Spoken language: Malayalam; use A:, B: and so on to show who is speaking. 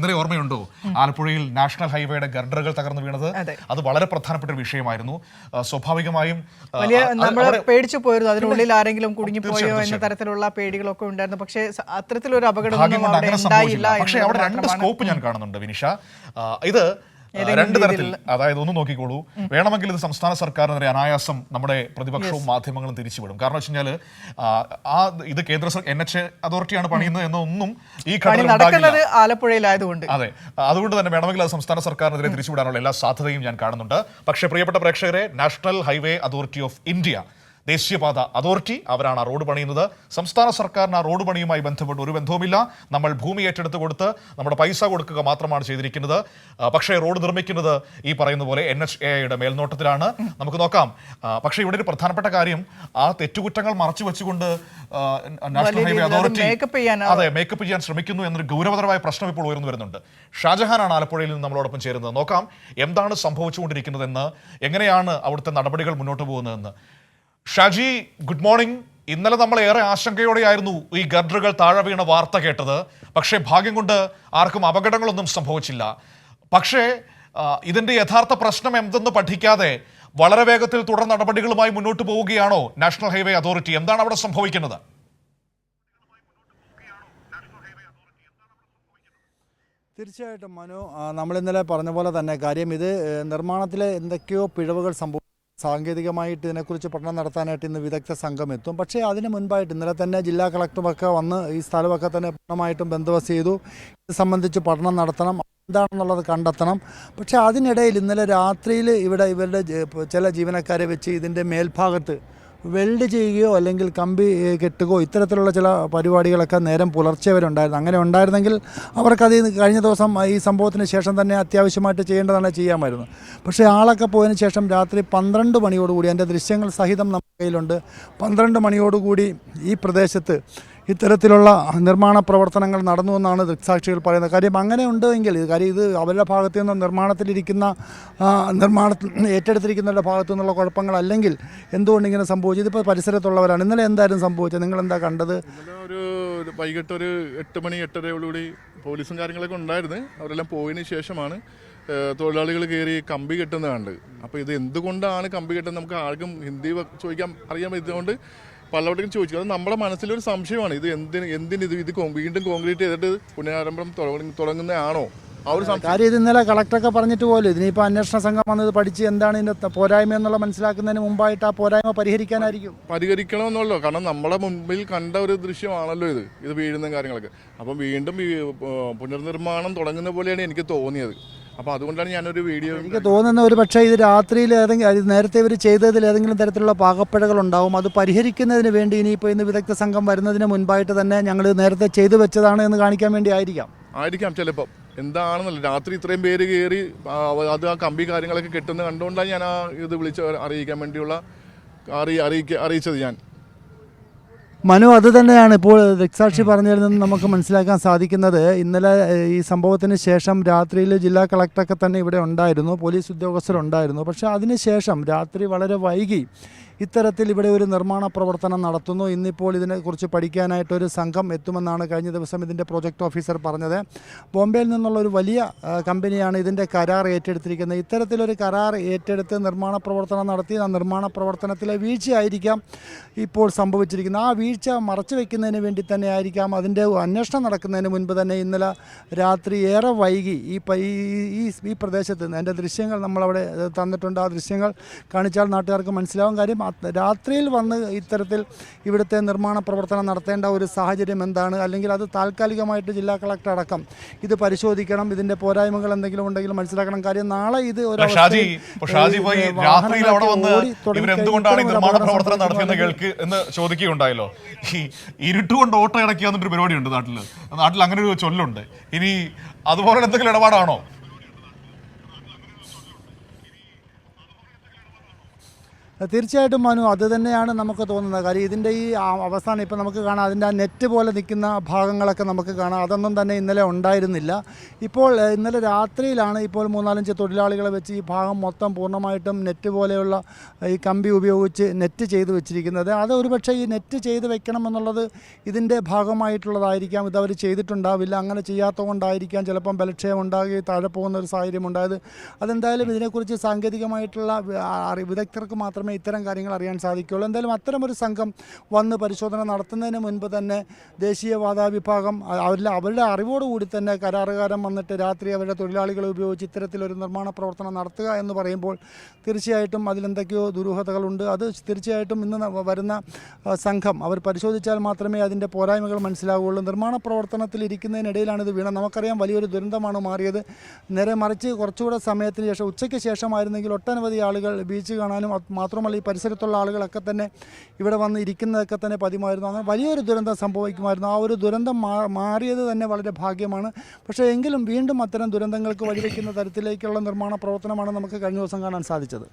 A: ഇന്നലെ ഓർമ്മയുണ്ടോ ആലപ്പുഴയിൽ നാഷണൽ ഹൈവേയുടെ ഗർഡറുകൾ തകർന്നു വീണത്? അത് വളരെ പ്രധാനപ്പെട്ട ഒരു വിഷയമായിരുന്നു. സ്വാഭാവികമായും
B: പേടിച്ചു പോയിരുന്നു, അതിനുള്ളിൽ ആരെങ്കിലും കുടുങ്ങിപ്പോയോ എന്ന തരത്തിലുള്ള പേടികളൊക്കെ ഉണ്ടായിരുന്നു. പക്ഷേ അത്തരത്തിലൊരു അപകടം
A: പക്ഷേ അവിടെ രണ്ട് സ്കോപ്പ് ഞാൻ കാണുന്നുണ്ട് വിനിഷ. ഇത് രണ്ട് തരത്തിൽ, അതായത് ഒന്ന് നോക്കിക്കോളൂ, വേണമെങ്കിൽ ഇത് സംസ്ഥാന സർക്കാരിനെതിരെ അനായാസം നമ്മുടെ പ്രതിപക്ഷവും മാധ്യമങ്ങളും തിരിച്ചുവിടും. കാരണം വെച്ച് കഴിഞ്ഞാൽ ഇത് കേന്ദ്ര NH അതോറിറ്റിയാണ് പണിയുന്നത് എന്നൊന്നും ഈ ഘട്ടത്തിൽ
B: ആലപ്പുഴയിലായതുകൊണ്ട്,
A: അതെ, അതുകൊണ്ട് തന്നെ വേണമെങ്കിൽ അത് സംസ്ഥാന സർക്കാരിനെതിരെ തിരിച്ചുവിടാനുള്ള എല്ലാ സാധ്യതയും ഞാൻ കാണുന്നുണ്ട്. പക്ഷേ പ്രിയപ്പെട്ട പ്രേക്ഷകരെ, national highway authority of India, ദേശീയപാത അതോറിറ്റി, അവരാണ് ആ റോഡ് പണിയുന്നത്. സംസ്ഥാന സർക്കാരിന് ആ റോഡ് പണിയുമായി ബന്ധപ്പെട്ട് ഒരു ബന്ധവുമില്ല. നമ്മൾ ഭൂമി ഏറ്റെടുത്ത് കൊടുത്ത് നമ്മുടെ പൈസ കൊടുക്കുക മാത്രമാണ് ചെയ്തിരിക്കുന്നത്. പക്ഷേ റോഡ് നിർമ്മിക്കുന്നത് ഈ പറയുന്ന പോലെ NHAIയുടെ മേൽനോട്ടത്തിലാണ്. നമുക്ക് നോക്കാം. പക്ഷേ ഇവിടെ ഒരു പ്രധാനപ്പെട്ട കാര്യം, ആ തെറ്റുകുറ്റങ്ങൾ മറച്ചു വെച്ചുകൊണ്ട് നാഷണൽ ഹൈവേ അതോറിറ്റി മേക്കപ്പ് ചെയ്യാൻ ശ്രമിക്കുന്നു എന്നൊരു ഗൗരവതരമായ പ്രശ്നം ഇപ്പോൾ ഉയർന്നു വരുന്നുണ്ട്. ഷാജഹാനാണ് ആലപ്പുഴയിൽ നിന്ന് നമ്മളോടൊപ്പം ചേരുന്നത്. നോക്കാം എന്താണ് സംഭവിച്ചുകൊണ്ടിരിക്കുന്നതെന്ന്, എങ്ങനെയാണ് അവിടുത്തെ നടപടികൾ മുന്നോട്ട് പോകുന്നതെന്ന്. Shaji, good morning. ഇന്നലെ നമ്മൾ ഏറെ ആശങ്കയോടെയായിരുന്നു ഈ ഗർഡറുകൾ താഴെ വീണ വാർത്ത കേട്ടത്. പക്ഷേ ഭാഗ്യം കൊണ്ട് ആർക്കും അപകടങ്ങളൊന്നും സംഭവിച്ചില്ല. പക്ഷേ ഇതിന്റെ യഥാർത്ഥ പ്രശ്നം എന്തെന്ന് പഠിക്കാതെ വളരെ വേഗത്തിൽ തുടർ നടപടികളുമായി മുന്നോട്ട് പോവുകയാണോ നാഷണൽ ഹൈവേ അതോറിറ്റി? എന്താണ് അവിടെ സംഭവിക്കുന്നത്?
C: തീർച്ചയായിട്ടും മനു, നമ്മൾ ഇന്നലെ പറഞ്ഞ പോലെ തന്നെ കാര്യം, ഇത് നിർമ്മാണത്തിലെ എന്തൊക്കെയോ പിഴവുകൾ സാങ്കേതികമായിട്ട് ഇതിനെക്കുറിച്ച് പഠനം നടത്താനായിട്ട് ഇന്ന് വിദഗ്ധ സംഘം എത്തും. പക്ഷേ അതിന് മുൻപായിട്ട് ഇന്നലെ തന്നെ ജില്ലാ കളക്ടറൊക്കെ വന്ന് ഈ സ്ഥലമൊക്കെ തന്നെ പൂർണ്ണമായിട്ടും ബന്ദോബസ്ത് ചെയ്തു. ഇത് സംബന്ധിച്ച് പഠനം നടത്തണം, എന്താണെന്നുള്ളത് കണ്ടെത്തണം. പക്ഷേ അതിനിടയിൽ ഇന്നലെ രാത്രിയിൽ ഇവരുടെ ചില ജീവനക്കാരെ വെച്ച് ഇതിൻ്റെ മേൽഭാഗത്ത് വെൽഡ് ചെയ്യുകയോ അല്ലെങ്കിൽ കമ്പി കെട്ടുകയോ ഇത്തരത്തിലുള്ള ചില പരിപാടികളൊക്കെ നേരം പുലർച്ചെ വരെ ഉണ്ടായിരുന്നു. അങ്ങനെ ഉണ്ടായിരുന്നെങ്കിൽ അവർക്കത് കഴിഞ്ഞ ദിവസം ഈ സംഭവത്തിന് ശേഷം തന്നെ അത്യാവശ്യമായിട്ട് ചെയ്യേണ്ടതാണ് ചെയ്യാമായിരുന്നു. പക്ഷേ ആളൊക്കെ പോയതിന് ശേഷം രാത്രി 12 മണിയോടുകൂടി, എൻ്റെ ദൃശ്യങ്ങൾ സഹിതം നമ്മുടെ കയ്യിലുണ്ട്, 12 മണിയോടുകൂടി ഈ പ്രദേശത്ത് ഇത്തരത്തിലുള്ള നിർമ്മാണ പ്രവർത്തനങ്ങൾ നടന്നു എന്നാണ് ദൃക്സാക്ഷികൾ പറയുന്നത്. കാര്യം അങ്ങനെ ഉണ്ടെങ്കിൽ ഇത് അവരുടെ ഭാഗത്തു നിന്ന് നിർമ്മാണത്തിൽ ഏറ്റെടുത്തിരിക്കുന്നവരുടെ ഭാഗത്തു നിന്നുള്ള കുഴപ്പങ്ങളല്ലെങ്കിൽ എന്തുകൊണ്ട് ഇങ്ങനെ സംഭവിച്ചു? ഇതിപ്പോൾ പരിസരത്തുള്ളവരാണ്. ഇന്നലെ എന്തായിരുന്നു സംഭവിച്ചത്? നിങ്ങൾ എന്താ കണ്ടത്?
D: ഒരു വൈകിട്ട് ഒരു 8 മണി 8:30 പോലീസും കാര്യങ്ങളൊക്കെ ഉണ്ടായിരുന്നു. അവരെല്ലാം പോയതിന് ശേഷമാണ് തൊഴിലാളികൾ കയറി കമ്പി കെട്ടുന്നത് കണ്ട്. അപ്പോൾ ഇത് എന്തുകൊണ്ടാണ് കമ്പി കെട്ടുന്നത് നമുക്ക് ആർക്കും ഹിന്ദി ചോദിക്കാൻ അറിയാൻ പറ്റുന്നതുകൊണ്ട് പലവട്ടം ചോദിച്ചു. അത് നമ്മുടെ മനസ്സിലൊരു സംശയമാണ്. ഇത് എന്തിന് ഇത് വീണ്ടും കോൺക്രീറ്റ് ചെയ്തിട്ട് പുനരാരംഭം തുടങ്ങുന്നതാണോ?
C: കാര്യം ഇത് ഇന്നലെ കളക്ടറൊക്കെ പറഞ്ഞിട്ട് പോലും ഇതിനിപ്പോൾ അന്വേഷണ സംഘം വന്നത് പഠിച്ച് എന്താണ് ഇതിൻ്റെ പോരായ്മ എന്നുള്ള മനസ്സിലാക്കുന്നതിന് മുമ്പായിട്ട് ആ പോരായ്മ
D: പരിഹരിക്കണമെന്നല്ലോ. കാരണം നമ്മളെ മുമ്പിൽ കണ്ട ഒരു ദൃശ്യമാണല്ലോ ഇത് വീഴുന്ന കാര്യങ്ങളൊക്കെ. അപ്പം വീണ്ടും പുനർനിർമ്മാണം തുടങ്ങുന്ന പോലെയാണ് എനിക്ക് തോന്നിയത്. അപ്പോൾ അതുകൊണ്ടാണ് ഞാനൊരു വീഡിയോ,
C: എനിക്ക് തോന്നുന്ന ഒരു പക്ഷേ ഇത് രാത്രിയിൽ നേരത്തെ ഇവർ ചെയ്തതിൽ ഏതെങ്കിലും തരത്തിലുള്ള പാകപ്പിഴകൾ ഉണ്ടാവും. അത് പരിഹരിക്കുന്നതിന് വേണ്ടി ഇനിയിപ്പോൾ ഇന്ന് വിദഗ്ധ സംഘം വരുന്നതിന് മുൻപായിട്ട് തന്നെ ഞങ്ങൾ നേരത്തെ ചെയ്തു വെച്ചതാണ് എന്ന് കാണിക്കാൻ വേണ്ടി ആയിരിക്കാം
D: ചിലപ്പോൾ. എന്താണെന്നല്ല, രാത്രി ഇത്രയും പേര് കയറി അത് ആ കമ്പി കാര്യങ്ങളൊക്കെ കെട്ടുന്നത് കണ്ടുകൊണ്ടാണ് ഞാൻ ഇത് വിളിച്ച് അറിയിക്കാൻ വേണ്ടിയുള്ള അറിയിച്ചത് ഞാൻ.
C: മനു, അത് തന്നെയാണ് ഇപ്പോൾ ദൃക്സാക്ഷി പറഞ്ഞതിൽ നിന്ന് നമുക്ക് മനസ്സിലാക്കാൻ സാധിക്കുന്നത്. ഇന്നലെ ഈ സംഭവത്തിന് ശേഷം രാത്രിയിൽ ജില്ലാ കളക്ടറൊക്കെ തന്നെ ഇവിടെ ഉണ്ടായിരുന്നു, പോലീസ് ഉദ്യോഗസ്ഥരുണ്ടായിരുന്നു. പക്ഷേ അതിനുശേഷം രാത്രി വളരെ വൈകി ഇത്തരത്തിൽ ഇവിടെ ഒരു നിർമ്മാണ പ്രവർത്തനം നടത്തുന്നു. ഇന്നിപ്പോൾ ഇതിനെക്കുറിച്ച് പഠിക്കാനായിട്ടൊരു സംഘം എത്തുമെന്നാണ് കഴിഞ്ഞ ദിവസം ഇതിൻ്റെ പ്രോജക്റ്റ് ഓഫീസർ പറഞ്ഞത്. ബോംബെയിൽ നിന്നുള്ള ഒരു വലിയ കമ്പനിയാണ് ഇതിൻ്റെ കരാർ ഏറ്റെടുത്തിരിക്കുന്നത്. ഇത്തരത്തിലൊരു കരാർ ഏറ്റെടുത്ത് നിർമ്മാണ പ്രവർത്തനം നടത്തി ആ നിർമ്മാണ പ്രവർത്തനത്തിലെ വീഴ്ചയായിരിക്കാം ഇപ്പോൾ സംഭവിച്ചിരിക്കുന്നത്. ആ വീഴ്ച മറച്ചു വയ്ക്കുന്നതിന് വേണ്ടി തന്നെ ആയിരിക്കാം അതിൻ്റെ അന്വേഷണം നടക്കുന്നതിന് മുൻപ് തന്നെ ഇന്നലെ രാത്രി ഏറെ വൈകി ഈ പ്രദേശത്ത് നിന്ന് എൻ്റെ ദൃശ്യങ്ങൾ നമ്മളവിടെ തന്നിട്ടുണ്ട്. ആ ദൃശ്യങ്ങൾ കാണിച്ചാൽ നാട്ടുകാർക്ക് മനസ്സിലാവും. കാര്യം രാത്രിയിൽ വന്ന് ഇത്തരത്തിൽ ഇവിടുത്തെ നിർമ്മാണ പ്രവർത്തനം നടത്തേണ്ട ഒരു സാഹചര്യം എന്താണ്? അല്ലെങ്കിൽ അത് താൽക്കാലികമായിട്ട് ജില്ലാ കളക്ടർ അടക്കം ഇത് പരിശോധിക്കണം, ഇതിന്റെ പോരായ്മകൾ എന്തെങ്കിലും ഉണ്ടെങ്കിൽ മനസ്സിലാക്കണം. കാര്യം നാളെ ഇത്
A: ചോദിക്കുകയുണ്ടായല്ലോ. ഈ ഇരുട്ടുകൊണ്ട് ഓട്ട ഇടയ്ക്കാന്നൊരു പരിപാടിയുണ്ട് നാട്ടിൽ അങ്ങനെ ഒരു ചൊല്ലുണ്ട്. ഇനി അതുപോലെ എന്തെങ്കിലും ഇടപാടാണോ?
C: തീർച്ചയായിട്ടും മനു അത് തന്നെയാണ് നമുക്ക് തോന്നുന്നത്. കാര്യം ഇതിൻ്റെ ഈ അവസാനം ഇപ്പോൾ നമുക്ക് കാണാം, അതിൻ്റെ ആ നെറ്റ് പോലെ നിൽക്കുന്ന ഭാഗങ്ങളൊക്കെ നമുക്ക് കാണാം. അതൊന്നും തന്നെ ഇന്നലെ ഉണ്ടായിരുന്നില്ല. ഇപ്പോൾ ഇന്നലെ രാത്രിയിലാണ് ഇപ്പോൾ 3-4 തൊഴിലാളികളെ വെച്ച് ഈ ഭാഗം മൊത്തം പൂർണ്ണമായിട്ടും നെറ്റ് പോലെയുള്ള ഈ കമ്പി ഉപയോഗിച്ച് നെറ്റ് ചെയ്ത് വെച്ചിരിക്കുന്നത്. അത് ഒരുപക്ഷെ ഈ നെറ്റ് ചെയ്ത് വെക്കണം എന്നുള്ളത് ഇതിൻ്റെ ഭാഗമായിട്ടുള്ളതായിരിക്കാം. ഇതവർ ചെയ്തിട്ടുണ്ടാവില്ല. അങ്ങനെ ചെയ്യാത്തത് കൊണ്ടായിരിക്കാം ചിലപ്പം ബലക്ഷയം ഉണ്ടാകുകയും താഴെ പോകുന്ന ഒരു സാഹചര്യം ഉണ്ടായത്. അതെന്തായാലും ഇതിനെക്കുറിച്ച് സാങ്കേതികമായിട്ടുള്ള വിദഗ്ധർക്ക് മാത്രമേ ഇത്തരം കാര്യങ്ങൾ അറിയാൻ സാധിക്കുകയുള്ളൂ. എന്തായാലും അത്തരമൊരു സംഘം വന്ന് പരിശോധന നടത്തുന്നതിന് മുൻപ് തന്നെ ദേശീയപാതാ വിഭാഗം അവരുടെ അറിവോടുകൂടി തന്നെ കരാറുകാരൻ വന്നിട്ട് രാത്രി അവരുടെ തൊഴിലാളികളെ ഉപയോഗിച്ച് ഇത്തരത്തിലൊരു നിർമ്മാണ പ്രവർത്തനം നടത്തുക എന്ന് പറയുമ്പോൾ തീർച്ചയായിട്ടും അതിലെന്തൊക്കെയോ ദുരൂഹതകളുണ്ട്. അത് തീർച്ചയായിട്ടും ഇന്ന് വരുന്ന സംഘം അവർ പരിശോധിച്ചാൽ മാത്രമേ അതിൻ്റെ പോരായ്മകൾ മനസ്സിലാവുകയുള്ളൂ. നിർമ്മാണ പ്രവർത്തനത്തിൽ ഇരിക്കുന്നതിനിടയിലാണ് ഇത് വീണത്. നമുക്കറിയാം വലിയൊരു ദുരന്തമാണ് മാറിയത്. നേരെ മറിച്ച് കുറച്ചുകൂടെ സമയത്തിന് ശേഷം ഉച്ചയ്ക്ക് ശേഷമായിരുന്നെങ്കിൽ ഒട്ടനവധി ആളുകൾ ബീച്ച് കാണാനും മാത്രമല്ല ഈ പരിസരത്തുള്ള ആളുകളൊക്കെ തന്നെ ഇവിടെ വന്ന് ഇരിക്കുന്നതൊക്കെ തന്നെ പതിവായിരുന്നു. അങ്ങനെ വലിയൊരു ദുരന്തം സംഭവിക്കുമായിരുന്നു. ആ ഒരു ദുരന്തം മാറിയത് തന്നെ വളരെ ഭാഗ്യമാണ്. പക്ഷേ എങ്കിലും വീണ്ടും അത്തരം ദുരന്തങ്ങൾക്ക് വഴിവെക്കുന്ന തരത്തിലേക്കുള്ള നിർമ്മാണ പ്രവർത്തനമാണ് നമുക്ക് കഴിഞ്ഞ ദിവസം കാണാൻ സാധിച്ചത്.